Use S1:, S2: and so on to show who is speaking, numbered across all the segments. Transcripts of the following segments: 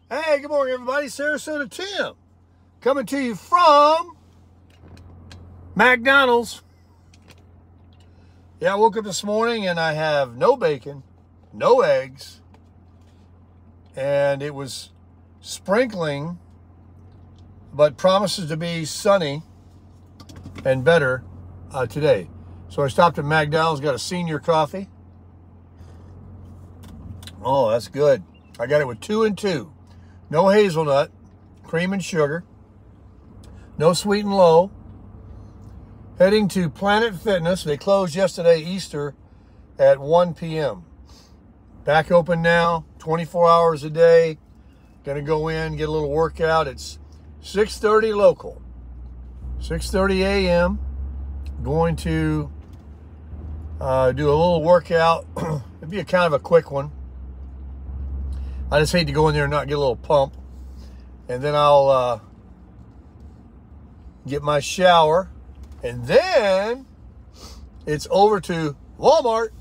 S1: Hey, good morning, everybody. Sarasota Tim coming to you from McDonald's. Yeah, I woke up this morning and I have no bacon, no eggs, and it was sprinkling, but promises to be sunny and better today. So I stopped at McDonald's, got a senior coffee. Oh, that's good. I got it with 2 and 2. No hazelnut, cream and sugar, no sweet and low. Heading to Planet Fitness. They closed yesterday, Easter, at 1 p.m. Back open now, 24 hours a day. Gonna go in, get a little workout. It's 6:30 local, 6:30 a.m. Going to do a little workout. It'd be a kind of a quick one. I just hate to go in there and not get a little pump. And then I'll get my shower. And then it's over to Walmart.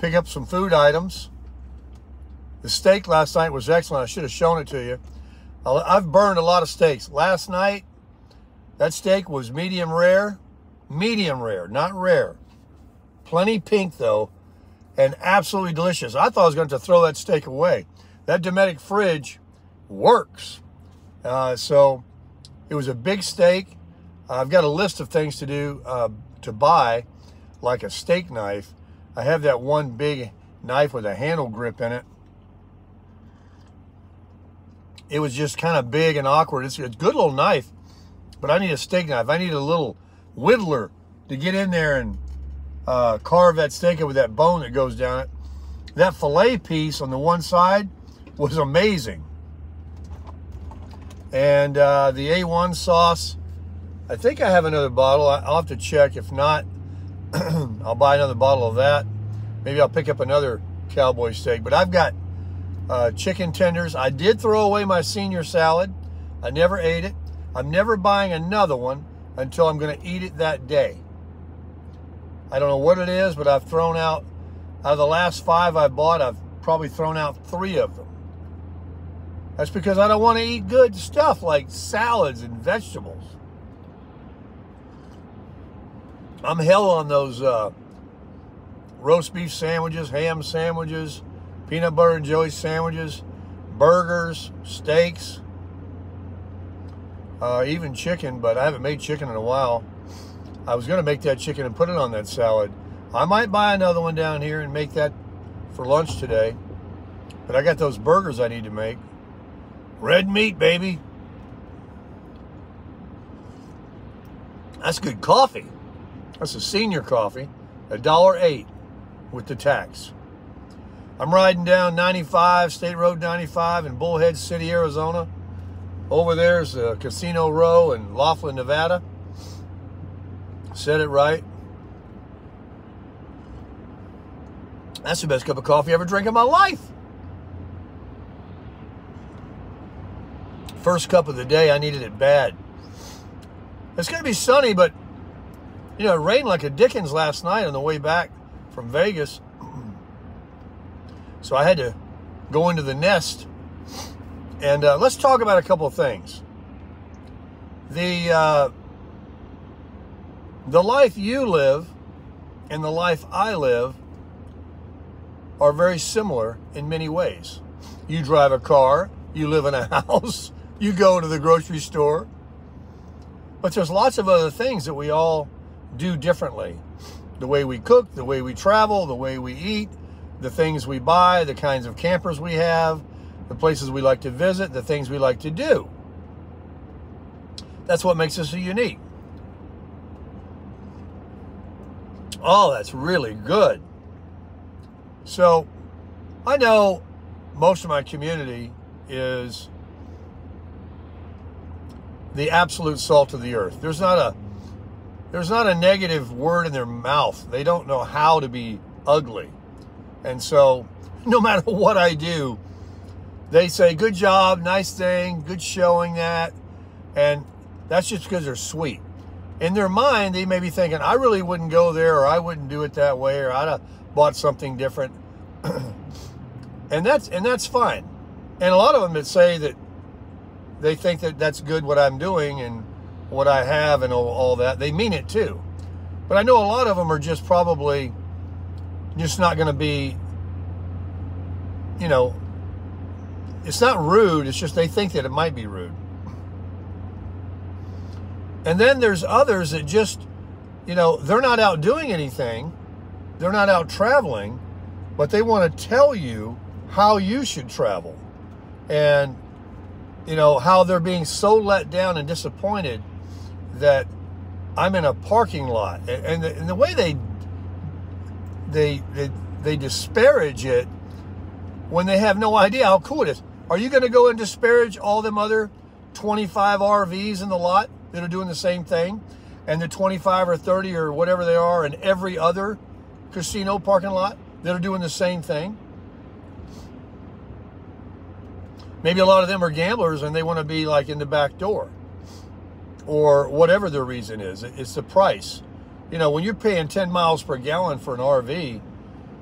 S1: Pick up some food items. The steak last night was excellent. I should have shown it to you. I've burned a lot of steaks. Last night, that steak was medium rare. Medium rare, not rare. Plenty pink, though. And absolutely delicious. I thought I was going to throw that steak away. That Dometic fridge works. So it was a big steak. I've got a list of things to do to buy, like a steak knife. I have that one big knife with a handle grip in it. It was just kind of big and awkward. It's a good little knife, but I need a steak knife. I need a little whittler to get in there and carve that steak with that bone that goes down it. That filet piece on the one side was amazing. And the A1 sauce, I think I have another bottle. I'll have to check. If not, I'll buy another bottle of that. Maybe I'll pick up another cowboy steak. But I've got chicken tenders. I did throw away my senior salad. I never ate it. I'm never buying another one until I'm going to eat it that day. I don't know what it is, but I've thrown out of the last 5 I bought, I've probably thrown out 3 of them. That's because I don't want to eat good stuff like salads and vegetables. I'm hell on those roast beef sandwiches, ham sandwiches, peanut butter and jelly sandwiches, burgers, steaks, even chicken, but I haven't made chicken in a while. I was going to make that chicken and put it on that salad. I might buy another one down here and make that for lunch today. But I got those burgers I need to make. Red meat, baby. That's good coffee. That's a senior coffee. $1.08 with the tax. I'm riding down 95, State Road 95 in Bullhead City, Arizona. Over there's Casino Row in Laughlin, Nevada. Said it right. That's the best cup of coffee I ever drank in my life. First cup of the day, I needed it bad. It's going to be sunny, but, you know, it rained like a Dickens last night on the way back from Vegas. So I had to go into the nest. And let's talk about a couple of things. The life you live and the life I live are very similar in many ways. You drive a car, you live in a house, you go to the grocery store. But there's lots of other things that we all do differently. The way we cook, the way we travel, the way we eat, the things we buy, the kinds of campers we have, the places we like to visit, the things we like to do. That's what makes us unique. Oh, that's really good. So, I know most of my community is the absolute salt of the earth. There's not a negative word in their mouth. They don't know how to be ugly. And so, no matter what I do, they say, good job, nice thing, good showing that. And that's just because they're sweet. In their mind, they may be thinking, I really wouldn't go there, or I wouldn't do it that way, or I'd have bought something different. and that's fine. And a lot of them that say that they think that that's good what I'm doing and what I have and all that, they mean it too. But I know a lot of them are just probably just not going to be, you know, it's not rude, it's just they think that it might be rude. And then there's others that just, you know, they're not out doing anything, they're not out traveling, but they want to tell you how you should travel. And, you know, how they're being so let down and disappointed that I'm in a parking lot. And the way they disparage it when they have no idea how cool it is. Are you going to go and disparage all them other 25 RVs in the lot that are doing the same thing, and the 25 or 30 or whatever they are in every other casino parking lot that are doing the same thing? Maybe a lot of them are gamblers and they want to be like in the back door, or whatever their reason is. It's the price. You know, when you're paying 10 miles per gallon for an RV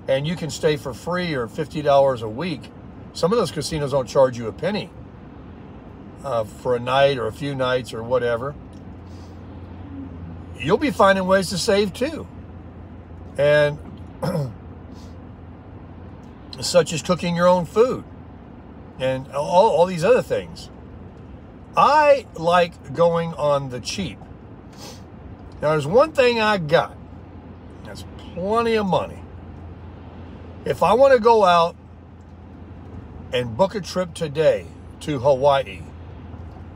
S1: and you can stay for free or $50 a week, some of those casinos don't charge you a penny for a night or a few nights or whatever. You'll be finding ways to save too. And such as cooking your own food and all these other things. I like going on the cheap. Now, there's one thing I got. That's plenty of money. If I want to go out and book a trip today to Hawaii,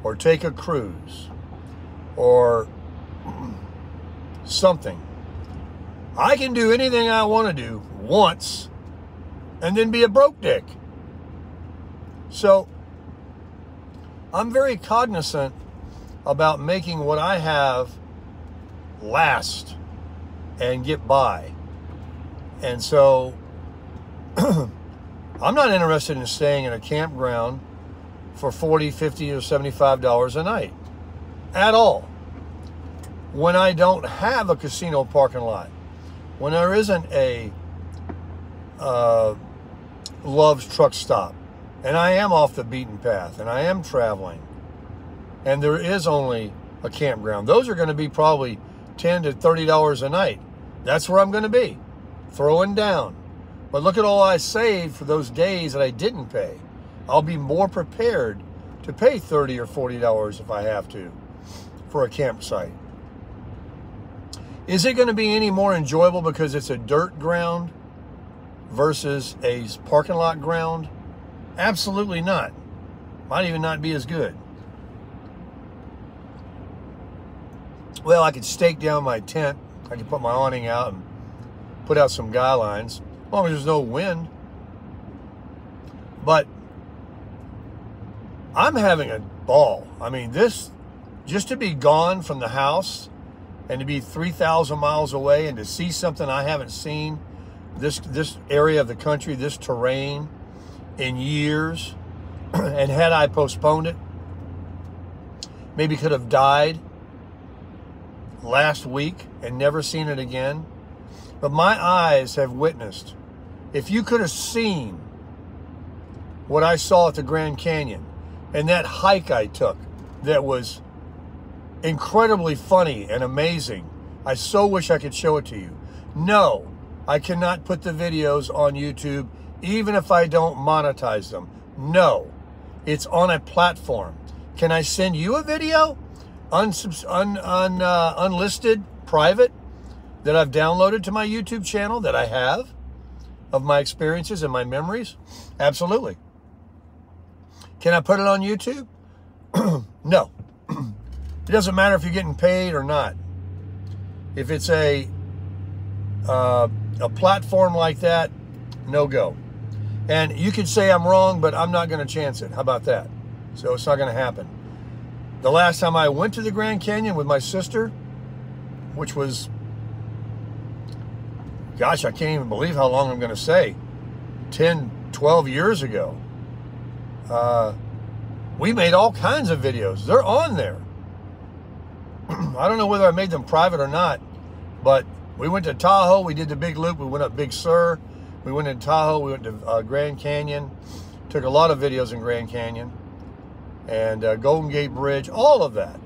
S1: or take a cruise, or something, I can do anything I want to do once and then be a broke dick. So I'm very cognizant about making what I have last and get by. And so I'm not interested in staying in a campground for $40, $50, or $75 a night at all. When I don't have a casino parking lot, when there isn't a Love's truck stop, and I am off the beaten path, and I am traveling, and there is only a campground, those are going to be probably $10 to $30 a night. That's where I'm going to be, throwing down. But look at all I saved for those days that I didn't pay. I'll be more prepared to pay $30 or $40 if I have to for a campsite. Is it going to be any more enjoyable because it's a dirt ground versus a parking lot ground? Absolutely not. Might even not be as good. Well, I could stake down my tent. I could put my awning out and put out some guy lines, as long as there's no wind. But I'm having a ball. I mean, this, just to be gone from the house and to be 3,000 miles away and to see something I haven't seen, this area of the country, this terrain, in years, and had I postponed it, maybe could have died last week and never seen it again. But my eyes have witnessed. If you could have seen what I saw at the Grand Canyon and that hike I took that was incredibly funny and amazing, I so wish I could show it to you. No, I cannot put the videos on YouTube even if I don't monetize them. No, it's on a platform. Can I send you a video? Unlisted, private, that I've downloaded to my YouTube channel, that I have, of my experiences and my memories? Absolutely. Can I put it on YouTube? No. It doesn't matter if you're getting paid or not. If it's a platform like that, no go. And you could say I'm wrong, but I'm not going to chance it. How about that? So it's not going to happen. The last time I went to the Grand Canyon with my sister, which was, gosh, I can't even believe how long I'm going to say, 10, 12 years ago. We made all kinds of videos. They're on there. I don't know whether I made them private or not, but we went to Tahoe. We did the big loop. We went up Big Sur. We went to Tahoe. We went to Grand Canyon. Took a lot of videos in Grand Canyon and Golden Gate Bridge, all of that.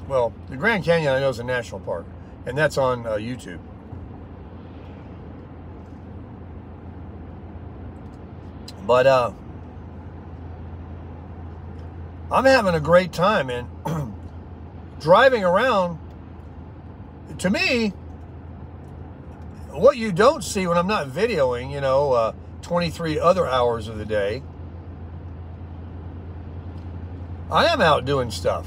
S1: Well, the Grand Canyon I know is a national park, and that's on YouTube. But I'm having a great time, and driving around, to me, what you don't see when I'm not videoing, 23 other hours of the day, I am out doing stuff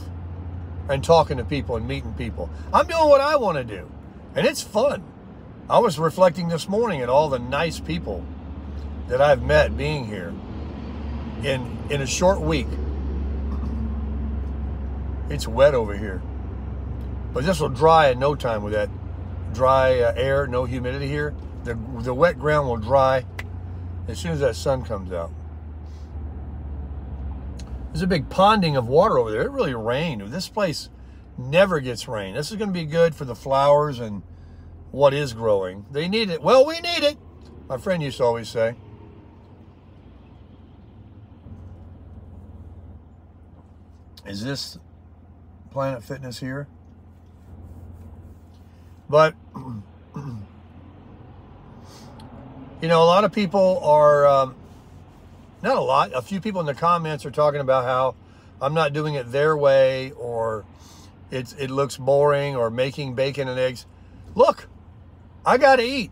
S1: and talking to people and meeting people. I'm doing what I want to do, and it's fun. I was reflecting this morning at all the nice people that I've met being here in a short week. It's wet over here, but this will dry in no time with that dry air, no humidity here. The wet ground will dry as soon as that sun comes out. There's a big ponding of water over there. It really rained. This place never gets rain. This is going to be good for the flowers and what is growing. They need it. Well, we need it, my friend used to always say. Is this Planet Fitness here? But, a lot of people are, not a lot, a few people in the comments are talking about how I'm not doing it their way, or it looks boring, or making bacon and eggs. Look, I got to eat.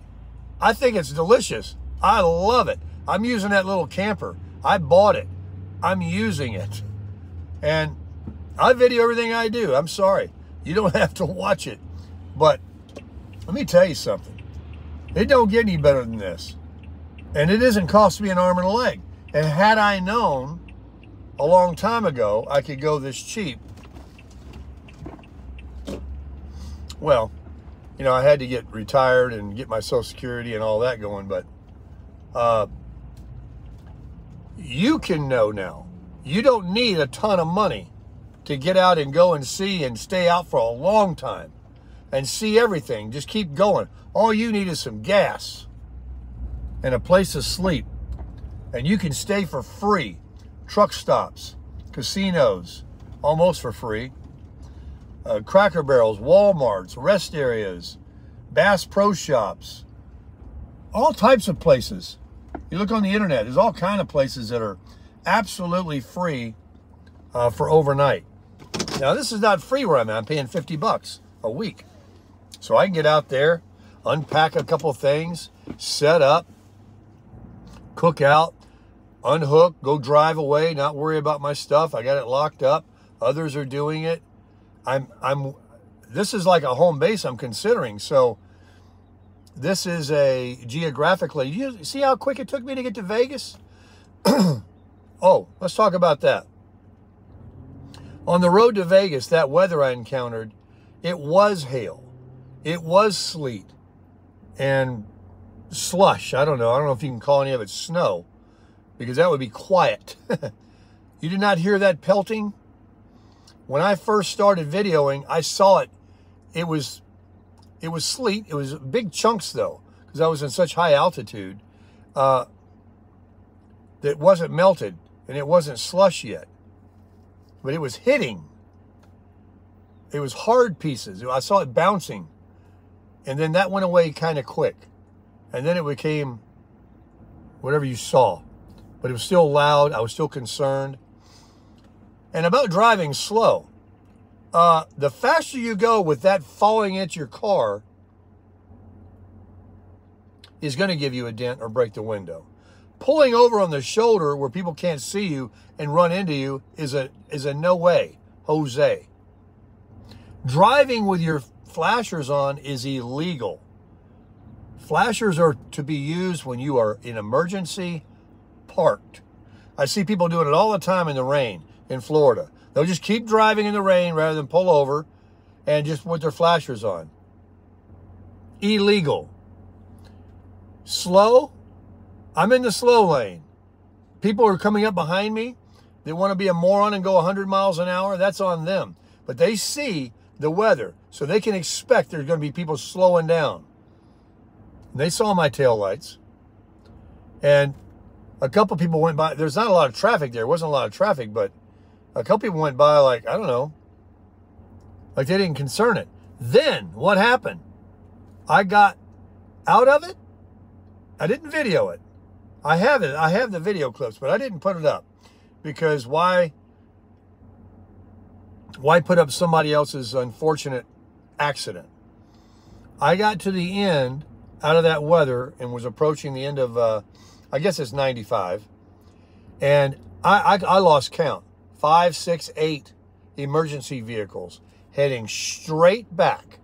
S1: I think it's delicious. I love it. I'm using that little camper. I bought it. I'm using it. And I video everything I do. I'm sorry. You don't have to watch it. But let me tell you something. It don't get any better than this. And it isn't cost me an arm and a leg. And had I known a long time ago I could go this cheap, well, I had to get retired and get my Social Security and all that going. But you can know now. You don't need a ton of money to get out and go and see and stay out for a long time and see everything. Just keep going. All you need is some gas and a place to sleep. And you can stay for free. Truck stops, casinos, almost for free. Cracker Barrels, Walmarts, rest areas, Bass Pro Shops, all types of places. You look on the internet, there's all kind of places that are absolutely free for overnight. Now, this is not free where I'm at. I'm paying $50 a week. So I can get out there, unpack a couple things, set up, cook out, unhook, go drive away, not worry about my stuff. I got it locked up. Others are doing it. This is like a home base I'm considering. So this is a geographically, you see how quick it took me to get to Vegas? Oh, let's talk about that. On the road to Vegas, that weather I encountered, it was hail. It was sleet and slush. I don't know if you can call any of it snow, because that would be quiet. You did not hear that pelting? When I first started videoing, I saw it. It was sleet. It was big chunks, though, because I was in such high altitude that it wasn't melted and it wasn't slush yet. But it was hitting. It was hard pieces. I saw it bouncing. And then that went away kind of quick. And then it became whatever you saw. But it was still loud. I was still concerned. And about driving slow. The faster you go with that falling into your car is going to give you a dent or break the window. Pulling over on the shoulder where people can't see you and run into you is a no way, Jose. Driving with your flashers on is illegal. Flashers are to be used when you are in emergency parked. I see people doing it all the time in the rain in Florida. They'll just keep driving in the rain rather than pull over and just put their flashers on. Illegal. Slow. I'm in the slow lane. People are coming up behind me. They want to be a moron and go 100 miles an hour. That's on them. But they see the weather, so they can expect there's going to be people slowing down. They saw my taillights. And a couple people went by. There's not a lot of traffic there. It wasn't a lot of traffic, but a couple people went by like, I don't know, like they didn't concern it. Then what happened? I got out of it. I didn't video it. I have it. I have the video clips, but I didn't put it up because why put up somebody else's unfortunate accident? I got to the end out of that weather and was approaching the end of, I guess it's 95. And I lost count. 5, 6, 8 emergency vehicles heading straight back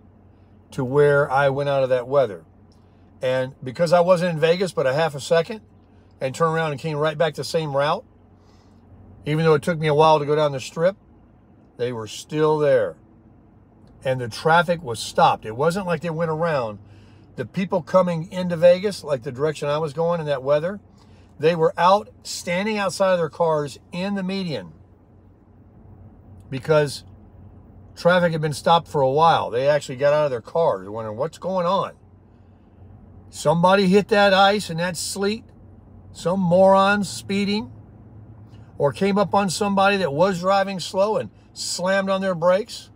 S1: to where I went out of that weather. And because I wasn't in Vegas but a half a second and turned around and came right back the same route, even though it took me a while to go down the strip, they were still there. And the traffic was stopped. It wasn't like they went around. The people coming into Vegas, like the direction I was going in that weather, they were out standing outside of their cars in the median because traffic had been stopped for a while. They actually got out of their cars wondering what's going on. Somebody hit that ice and that sleet, some moron speeding, or came up on somebody that was driving slow and slammed on their brakes.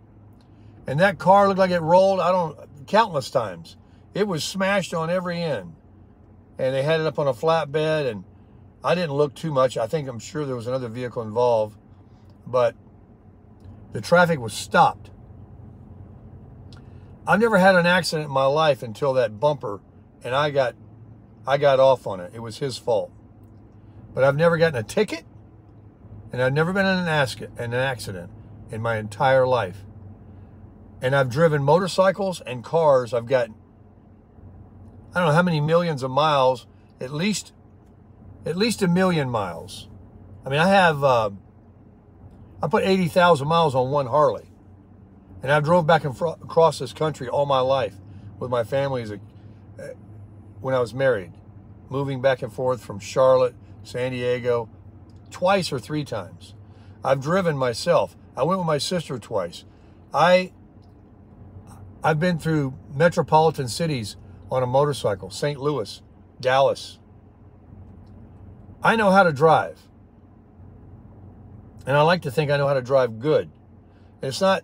S1: And that car looked like it rolled, countless times. It was smashed on every end. And they had it up on a flatbed, and I didn't look too much. I'm sure there was another vehicle involved, but the traffic was stopped. I've never had an accident in my life until that bumper, and I got off on it. It was his fault. But I've never gotten a ticket, and I've never been in an accident in my entire life. And I've driven motorcycles and cars. I've got, I don't know how many millions of miles, at least 1 million miles. I mean, I put 80,000 miles on one Harley. And I've drove back and across this country all my life with my family when I was married, moving back and forth from Charlotte, San Diego, twice or 3 times. I've driven myself. I went with my sister twice. I've been through metropolitan cities on a motorcycle, St. Louis, Dallas. I know how to drive. And I like to think I know how to drive good. It's like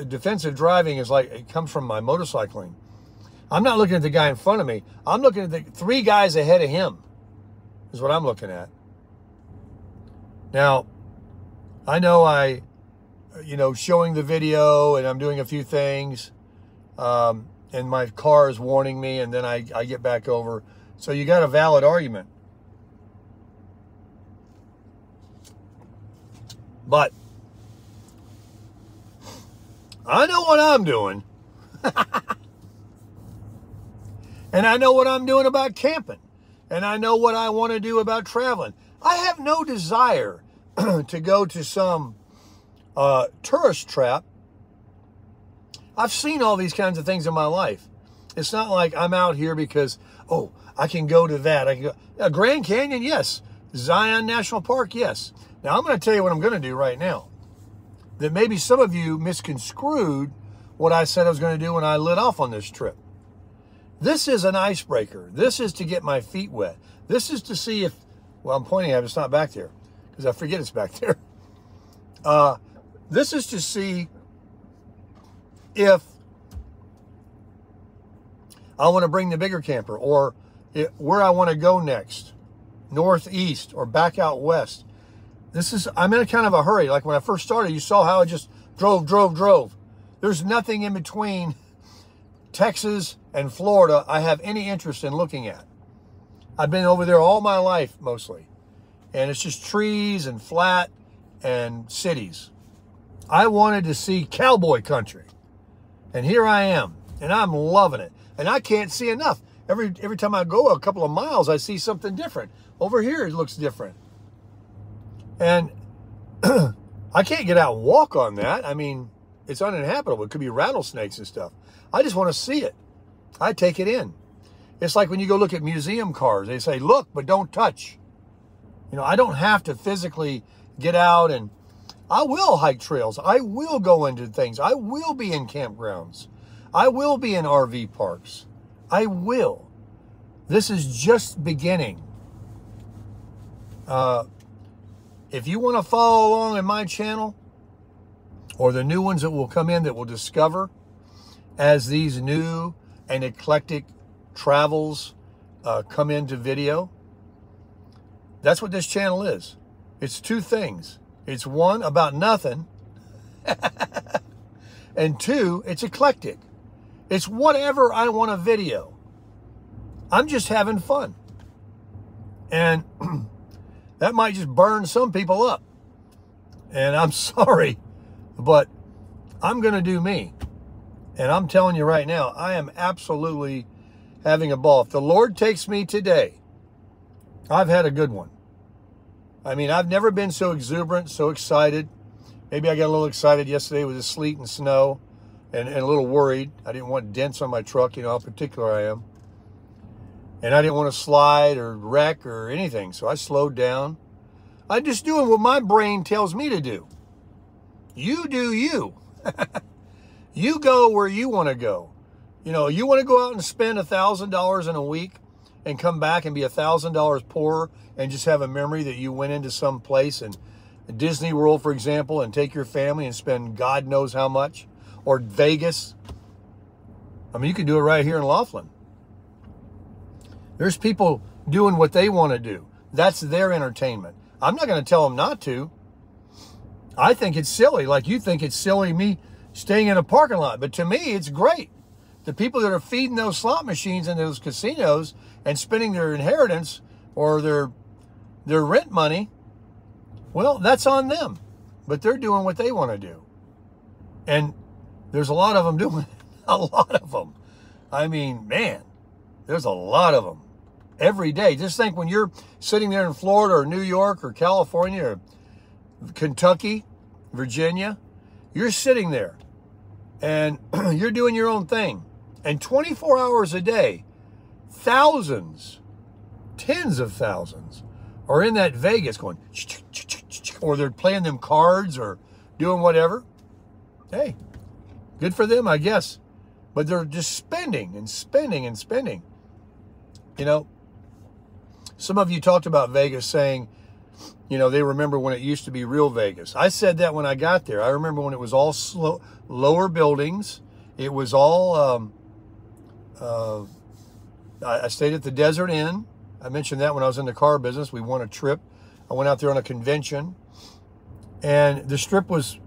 S1: defensive driving is like, it comes from my motorcycling. I'm not looking at the guy in front of me. I'm looking at the 3 guys ahead of him is what I'm looking at. Now, I know showing the video and I'm doing a few things, and my car is warning me, and then I get back over. So you got a valid argument. But I know what I'm doing. And I know what I'm doing about camping. And I know what I want to do about traveling. I have no desire to go to some tourist trap. I've seen all these kinds of things in my life. It's not like I'm out here because, oh, I can go to that. I can go. Grand Canyon, yes. Zion National Park, yes. Now, I'm going to tell you what I'm going to do right now. That maybe some of you misconstrued what I said I was going to do when I lit off on this trip. This is an icebreaker. This is to get my feet wet. This is to see if, well, I'm pointing at it, it's not back there because I forget it's back there. This is to see if I want to bring the bigger camper or where I want to go next, northeast or back out west. I'm in a kind of a hurry. Like when I first started, you saw how I just drove. There's nothing in between Texas and Florida I have any interest in looking at. I've been over there all my life, mostly. And it's just trees and flat and cities. I wanted to see cowboy country. And here I am. And I'm loving it. And I can't see enough. Every time I go a couple of miles, I see something different. Over here, it looks different. And I can't get out and walk on that. I mean, it's uninhabitable. It could be rattlesnakes and stuff. I just want to see it. I take it in. It's like when you go look at museum cars. They say, look, but don't touch. I don't have to physically get out, and I will hike trails. I will go into things. I will be in campgrounds. I will be in RV parks. I will. This is just beginning. If you want to follow along in my channel, or the new ones that will come in that will discover as these new and eclectic travels come into video, that's what this channel is. It's two things. It's one, about nothing, and two, it's eclectic. It's whatever I want to video. I'm just having fun. And that might just burn some people up. And I'm sorry, but I'm going to do me. And I'm telling you right now, I am absolutely having a ball. If the Lord takes me today, I've had a good one. I mean, I've never been so exuberant, so excited. Maybe I got a little excited yesterday with the sleet and snow and a little worried. I didn't want dents on my truck, you know how particular I am. And I didn't want to slide or wreck or anything, so I slowed down. I'm just doing what my brain tells me to do. You do you. You go where you want to go. You know, you want to go out and spend $1,000 in a week and come back and be $1,000 poorer and just have a memory that you went into some place, and Disney World, for example, and take your family and spend God knows how much, or Vegas. I mean, you can do it right here in Laughlin. There's people doing what they want to do. That's their entertainment. I'm not going to tell them not to. I think it's silly, like you think it's silly me staying in a parking lot. But to me, it's great. The people that are feeding those slot machines in those casinos and spending their inheritance or their rent money, well, that's on them. But they're doing what they want to do. And there's a lot of them doing it. A lot of them. I mean, man, there's a lot of them. Every day. Just think when you're sitting there in Florida or New York or California or Kentucky, Virginia, you're sitting there and you're doing your own thing. And 24 hours a day, thousands, tens of thousands are in that Vegas going, or they're playing them cards or doing whatever. Hey, good for them, I guess. But they're just spending and spending and spending. You know, some of you talked about Vegas saying, you know, they remember when it used to be real Vegas. I said that when I got there. I remember when it was all lower buildings. It was all, I stayed at the Desert Inn. I mentioned that when I was in the car business. We won a trip. I went out there on a convention. And the Strip was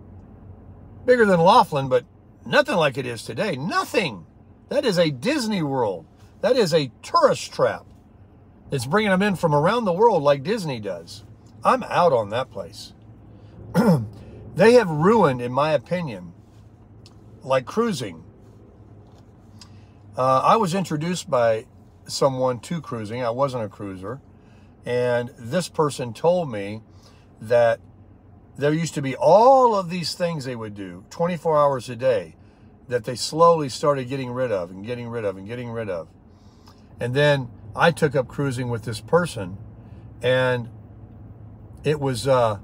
S1: bigger than Laughlin, but nothing like it is today. Nothing. That is a Disney World. That is a tourist trap. It's bringing them in from around the world like Disney does. I'm out on that place. They have ruined, in my opinion, like cruising. I was introduced by someone to cruising. I wasn't a cruiser. And this person told me that there used to be all of these things they would do 24 hours a day that they slowly started getting rid of and getting rid of and getting rid of. And then I took up cruising with this person, and it was fun.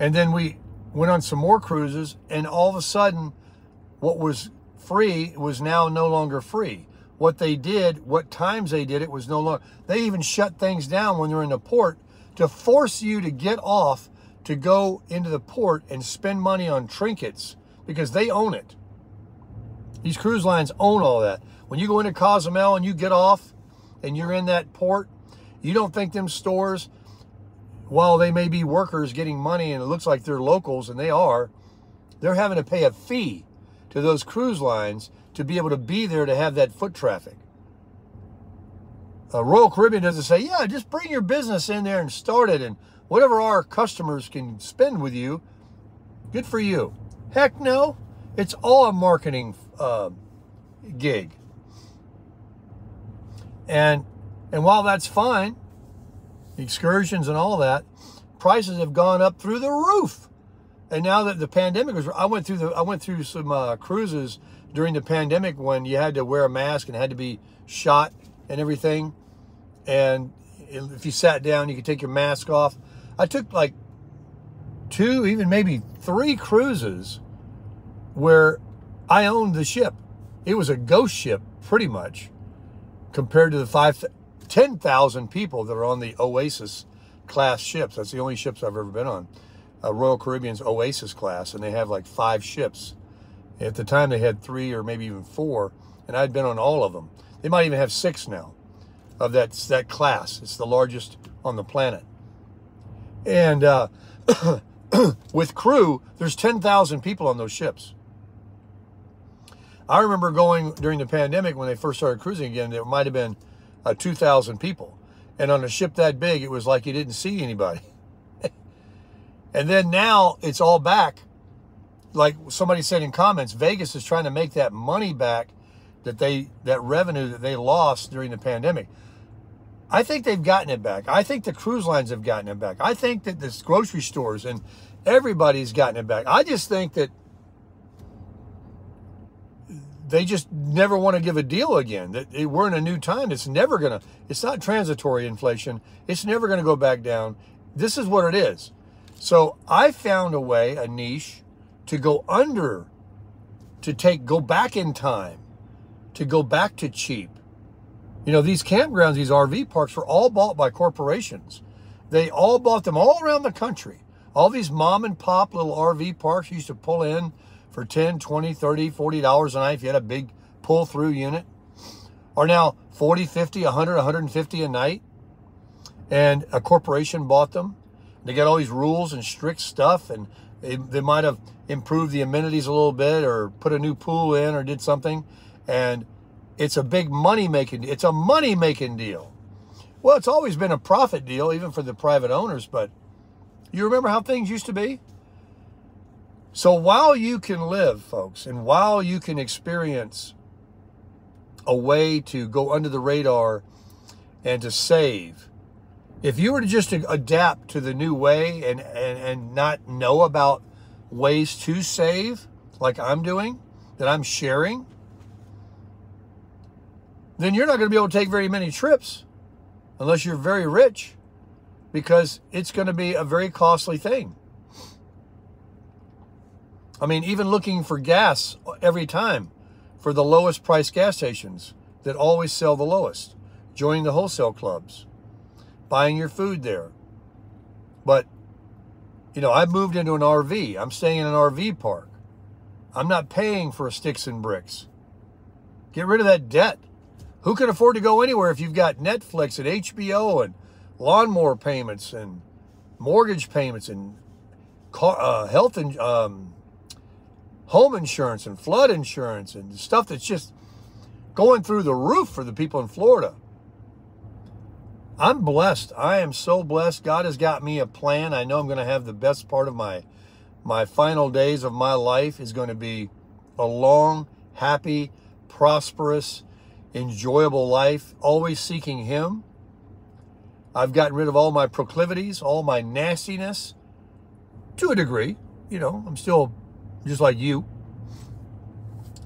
S1: And then we went on some more cruises, and all of a sudden, what was free was now no longer free. What they did, what times they did it was no longer. They even shut things down when they're in the port to force you to get off to go into the port and spend money on trinkets because they own it. These cruise lines own all that. When you go into Cozumel and you get off and you're in that port, you don't think them stores, while they may be workers getting money and it looks like they're locals, and they are, they're having to pay a fee to those cruise lines to be able to be there to have that foot traffic. Royal Caribbean doesn't say, yeah, just bring your business in there and start it, and whatever our customers can spend with you, good for you. Heck no, it's all a marketing gig. And while that's fine, excursions and all that, prices have gone up through the roof. And now that the pandemic was, I went through some cruises during the pandemic when you had to wear a mask and had to be shot and everything. And if you sat down, you could take your mask off. I took like 2, even maybe 3 cruises where I owned the ship. It was a ghost ship, pretty much, compared to the 10,000 people that are on the Oasis class ships. That's the only ships I've ever been on. Royal Caribbean's Oasis class, and they have like 5 ships. At the time, they had 3 or maybe even 4, and I'd been on all of them. They might even have 6 now of that class. It's the largest on the planet. And with crew, there's 10,000 people on those ships. I remember going during the pandemic when they first started cruising again, there might have been 2,000 people. And on a ship that big, it was like you didn't see anybody. And then now it's all back. Like somebody said in comments, Vegas is trying to make that money back, that revenue that they lost during the pandemic. I think they've gotten it back. I think the cruise lines have gotten it back. I think that the grocery stores and everybody's gotten it back. I just think that they just never want to give a deal again. That we're in a new time. It's not transitory inflation. It's never going to go back down. This is what it is. So I found a way, a niche, to go back in time, to go back to cheap. You know, these campgrounds, these RV parks were all bought by corporations. They all bought them all around the country. All these mom and pop little RV parks used to pull in for $10, $20, $30, $40 a night if you had a big pull-through unit, are now $40, $50, $100, $150 a night. And a corporation bought them. They got all these rules and strict stuff, and they might have improved the amenities a little bit or put a new pool in or did something. And it's a big money-making, it's a money-making deal. Well, it's always been a profit deal, even for the private owners, but you remember how things used to be? So while you can live, folks, and while you can experience a way to go under the radar and to save, if you were to just adapt to the new way and not know about ways to save, like I'm doing, that I'm sharing, then you're not going to be able to take very many trips unless you're very rich, because it's going to be a very costly thing. I mean, even looking for gas every time for the lowest price gas stations that always sell the lowest, joining the wholesale clubs, buying your food there. But, you know, I've moved into an RV. I'm staying in an RV park. I'm not paying for sticks and bricks. Get rid of that debt. Who can afford to go anywhere if you've got Netflix and HBO and lawnmower payments and mortgage payments and health and home insurance and flood insurance and stuff that's just going through the roof for the people in Florida? I'm blessed. I am so blessed. God has got me a plan. I know I'm going to have the best part of my final days of my life is going to be a long, happy, prosperous, enjoyable life, always seeking Him. I've gotten rid of all my proclivities, all my nastiness, to a degree. You know, I'm still just like you,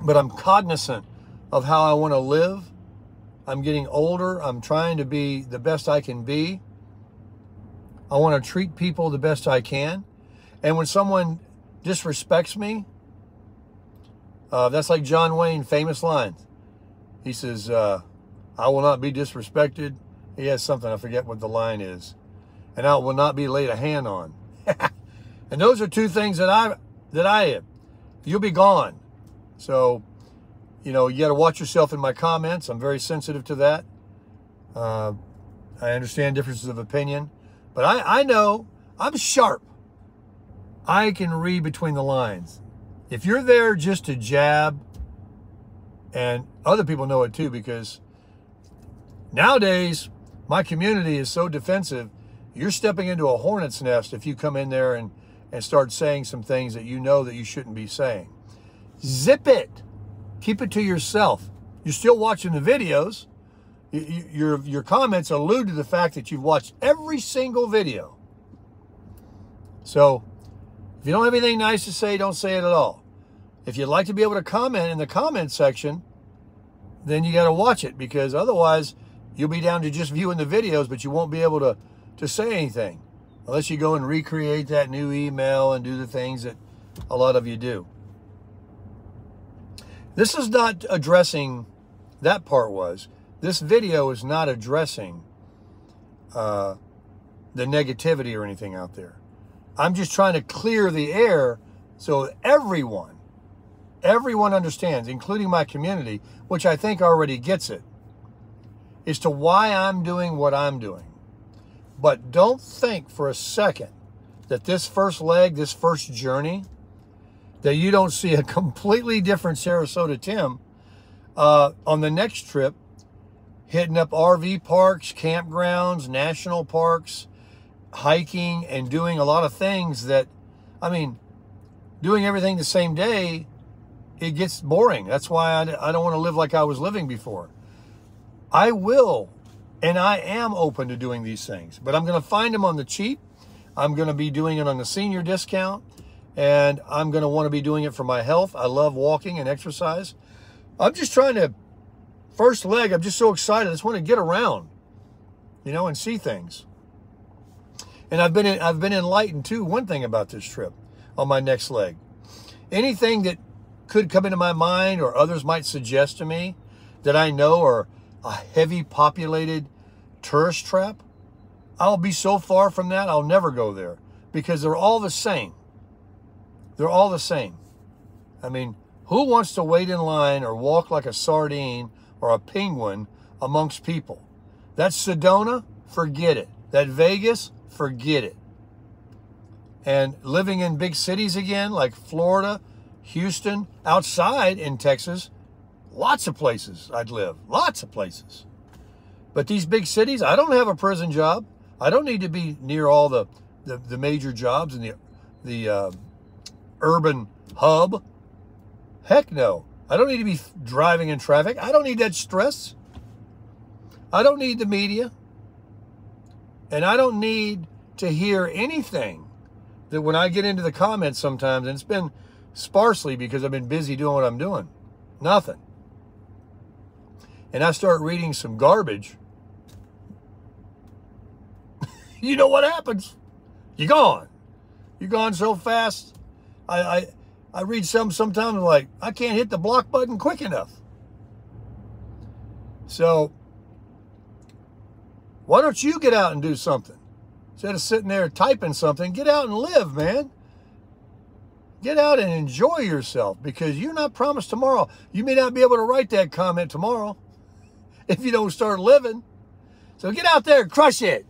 S1: but I'm cognizant of how I want to live. I'm getting older. I'm trying to be the best I can be. I want to treat people the best I can. And when someone disrespects me, that's like John Wayne, famous lines. He says, I will not be disrespected. He has something, I forget what the line is. And I will not be laid a hand on. And those are two things that I am. You'll be gone. So, you know, you got to watch yourself in my comments. I'm very sensitive to that. I understand differences of opinion. But I know I'm sharp. I can read between the lines. If you're there just to jab, and other people know it too, because nowadays my community is so defensive, you're stepping into a hornet's nest if you come in there and start saying some things that you know that you shouldn't be saying. Zip it. Keep it to yourself. You're still watching the videos. Your comments allude to the fact that you've watched every single video. So if you don't have anything nice to say, don't say it at all. If you'd like to be able to comment in the comment section, then you got to watch it, because otherwise you'll be down to just viewing the videos, but you won't be able to say anything unless you go and recreate that new email and do the things that a lot of you do. This is not addressing, that part was, This video is not addressing the negativity or anything out there. I'm just trying to clear the air so everyone understands, including my community, which I think already gets it, as to why I'm doing what I'm doing. But don't think for a second that this first leg, this first journey, that you don't see a completely different Sarasota Tim on the next trip, hitting up RV parks, campgrounds, national parks, hiking, and doing a lot of things that, I mean, doing everything the same day, it gets boring. That's why I don't want to live like I was living before. I will, and I am open to doing these things, but I'm going to find them on the cheap. I'm going to be doing it on the senior discount, and I'm going to want to be doing it for my health. I love walking and exercise. I'm just trying to, first leg, I'm just so excited. I just want to get around, you know, and see things. And I've been enlightened too. One thing about this trip on my next leg, anything that could come into my mind or others might suggest to me that I know are a heavy populated tourist trap, I'll be so far from that, I'll never go there, because they're all the same. They're all the same. I mean, who wants to wait in line or walk like a sardine or a penguin amongst people? That Sedona, forget it. That Vegas, forget it. And living in big cities again, like Florida, Houston, outside in Texas, lots of places I'd live, lots of places. But these big cities, I don't have a prison job. I don't need to be near all the major jobs in the urban hub. Heck no. I don't need to be driving in traffic. I don't need that stress. I don't need the media. And I don't need to hear anything that when I get into the comments sometimes, and it's been sparsely because I've been busy doing what I'm doing. Nothing. And I start reading some garbage. You know what happens? You're gone. You're gone so fast. I read sometimes I'm like, I can't hit the block button quick enough. So why don't you get out and do something? Instead of sitting there typing something, get out and live, man. Get out and enjoy yourself, because you're not promised tomorrow. You may not be able to write that comment tomorrow if you don't start living. So get out there and crush it.